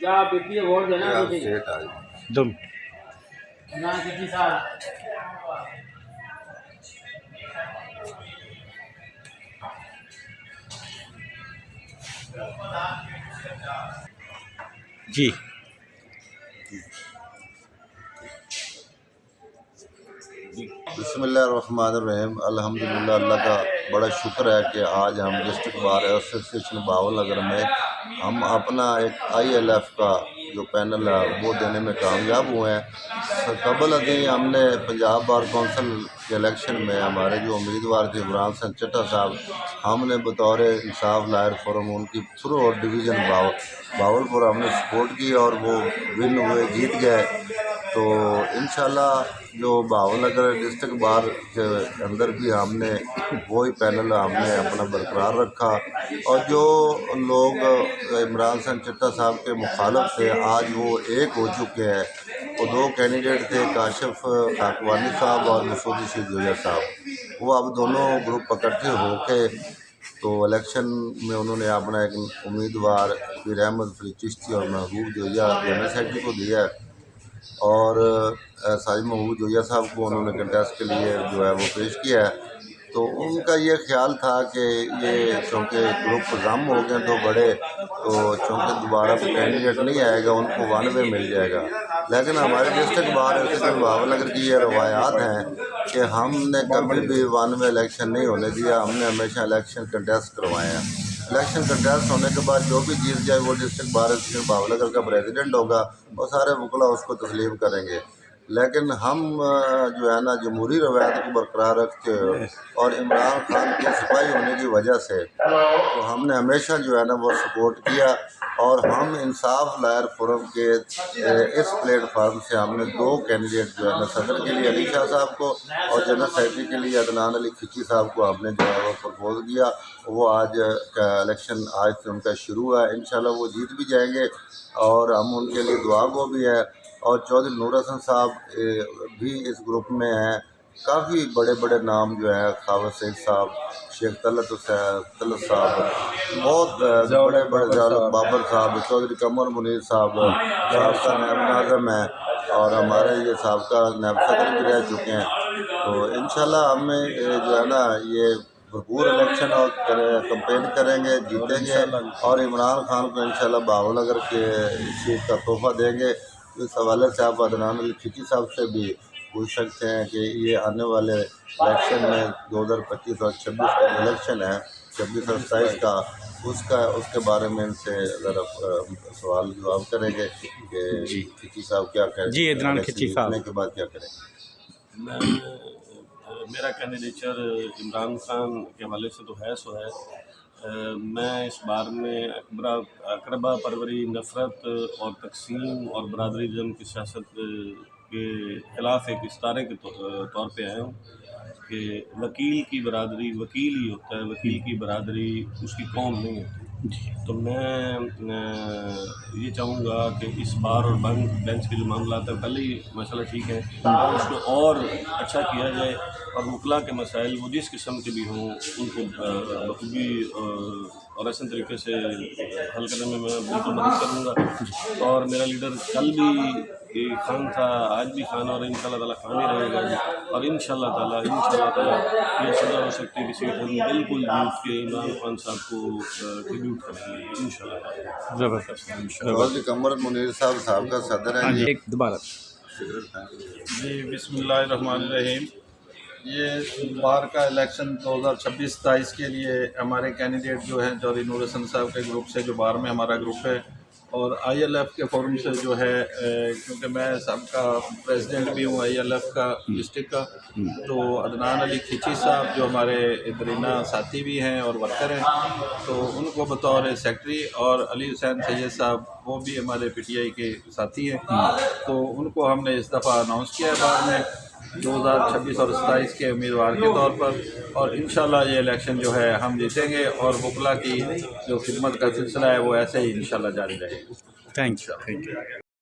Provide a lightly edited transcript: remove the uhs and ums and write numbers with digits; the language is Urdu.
کیا بیٹی ووٹ دینا دم جی بسم اللہ الرحمن الرحیم۔ الحمدللہ، اللہ کا بڑا شکر ہے کہ آج ہم ڈسٹرکٹ بار ایسوسیشن باول نگر میں ہم اپنا ایک ILF کا جو پینل ہے وہ دینے میں کامیاب ہوئے ہیں۔ قبل ازیں ہم نے پنجاب بار کونسل کے الیکشن میں ہمارے جو امیدوار تھے عمران حسین چٹھا صاحب، ہم نے بطور انصاف لائر فورم ان کی تھرو اور ڈویژن باولپور ہم نے سپورٹ کی اور وہ ون ہوئے، جیت گئے۔ تو انشاءاللہ جو باول نگر ڈسٹرکٹ بار کے اندر بھی ہم نے وہی پینل ہم نے اپنا برقرار رکھا، اور جو لوگ عمران حسین چٹھا صاحب کے مخالف تھے آج وہ ایک ہو چکے ہیں۔ وہ دو کینڈیڈیٹ تھے، کاشف خاکوانی صاحب اور مسعود رشید جوہر صاحب، وہ اب دونوں گروپ اکٹھے ہو کے تو الیکشن میں انہوں نے اپنا ایک امیدوار پیر احمد فرید چشتی اور محبوب جوہیا جنرل سیکرٹری کو دیا ہے، اور ساجد محبوب جوہیا صاحب کو انہوں نے کنٹیسٹ کے لیے جو ہے وہ پیش کیا ہے۔ تو ان کا یہ خیال تھا کہ یہ چونکہ گروپ ضم ہو گئے تو بڑے، تو چونکہ دوبارہ کینڈیڈیٹ نہیں آئے گا ان کو 1 وے مل جائے گا، لیکن ہمارے ڈسٹرکٹ بار ایسوسیشن باول نگر کی یہ روایات ہیں کہ ہم نے کبھی بھی 1 وے الیکشن نہیں ہونے دیا، ہم نے ہمیشہ الیکشن کنٹیسٹ کروائے ہیں۔ الیکشن کنٹیسٹ ہونے کے بعد جو بھی جیت جائے وہ ڈسٹرکٹ بار ایسوسیشن باول نگر کا پریزیڈنٹ ہوگا اور سارے وکلاء اس کو تسلیم کریں گے۔ لیکن ہم جو ہے نا جمہوری روایت کو برقرار رکھتے ہوئے اور عمران خان کے سپاہی ہونے کی وجہ سے تو ہم نے ہمیشہ جو ہے نا وہ سپورٹ کیا، اور ہم انصاف لائر فورم کے اس پلیٹ فارم سے ہم نے 2 کینڈیڈیٹ جو ہے نا صدر کے لیے علی شاہ صاحب کو اور جنرل سیکرٹری کے لیے عدنان علی کھچی صاحب کو ہم نے جو ہے وہ پرپوز کیا۔ وہ آج کا الیکشن آج سے ان کا شروع ہے، انشاءاللہ وہ جیت بھی جائیں گے اور ہم ان کے لیے دعا گو بھی ہے۔ اور چودھری نور حسن صاحب بھی اس گروپ میں ہیں، کافی بڑے بڑے نام جو ہیں، خاوند سعید صاحب، شیخ طلعت صاحب، بہت بڑے بڑے بابر صاحب، چودھری قمر منیر صاحب سابقہ نائب ناظم ہیں، اور ہمارے یہ سابقہ نائب صدر بھی رہ چکے ہیں۔ تو انشاءاللہ ہمیں جو ہے نا یہ بھرپور الیکشن اور کمپین کریں گے، جیتیں گے، اور عمران خان کو انشاءاللہ باول نگر کے سیٹ کا تحفہ دیں گے۔ اس حوالے سے آپ عدنان علی کھچی صاحب سے بھی پوچھ سکتے ہیں کہ یہ آنے والے الیکشن میں 2025 اور 26 کا الیکشن ہے، 26 اور 27 کا، اس کے بارے میں ان سے ذرا سوال جواب کریں گے کہ کھچی صاحب کیا کہیں جی عدنان کھچی صاحب کے بعد کیا کریں گے۔ میرا کینڈیڈیچر عمران خان کے حوالے سے تو ہے سو ہے۔ میں اس بار میں اقربا پروری، نفرت اور تقسیم اور برادریزم کی سیاست کے خلاف ایک استارے کے طور پہ آیا ہوں کہ وکیل کی برادری وکیل ہی ہوتا ہے، وکیل کی برادری اس کی قوم نہیں ہوتی۔ تو میں یہ چاہوں گا کہ اس بار اور بینچ کے جو معاملات ہیں پہلے ہی مسئلہ ٹھیک ہے، اور اس کو اور اچھا کیا جائے، اور وکلاء کے مسائل وہ جس قسم کے بھی ہوں ان کو بخوبی اور احسن طریقے سے حل کرنے میں میں بالکل مدد کروں گا۔ اور میرا لیڈر کل بھی خان تھا، آج بھی خان، اور انشاءاللہ تعالیٰ خان ہی رہے گا، اور انشاءاللہ تعالیٰ یہ سزا ہو سکتی ہے کہ سیٹ ہم بالکل جیت کے عمران خان صاحب کو ٹریبیوٹ کریں گے انشاءاللہ۔ زبردست چودھری قمر منیر صاحب کا صدر ہیں۔ ایک دوبارہ جی بسم اللہ الرحمن الرحیم۔ یہ بار کا الیکشن 2026-27 کے لیے ہمارے کینڈیڈیٹ جو ہیں چودھری نور حسن صاحب کے گروپ سے جو بار میں ہمارا گروپ ہے، اور ILF کے فورم سے جو ہے کیونکہ میں سابقہ پریزیڈنٹ بھی ہوں ILF کا ڈسٹرکٹ کا، تو عدنان علی کھچی صاحب جو ہمارے ادرینہ ساتھی بھی ہیں اور ورکر ہیں، تو ان کو بطور سیکرٹری، اور علی حسین سید صاحب وہ بھی ہمارے PTI کے ساتھی ہیں، تو ان کو ہم نے اس دفعہ اناؤنس کیا ہے بعد میں 2026 اور 27 کے امیدوار کے طور پر، اور انشاءاللہ یہ الیکشن جو ہے ہم جیتیں گے، اور وکلاء کی جو خدمت کا سلسلہ ہے وہ ایسے ہی انشاءاللہ جاری رہے گا۔ Thank you.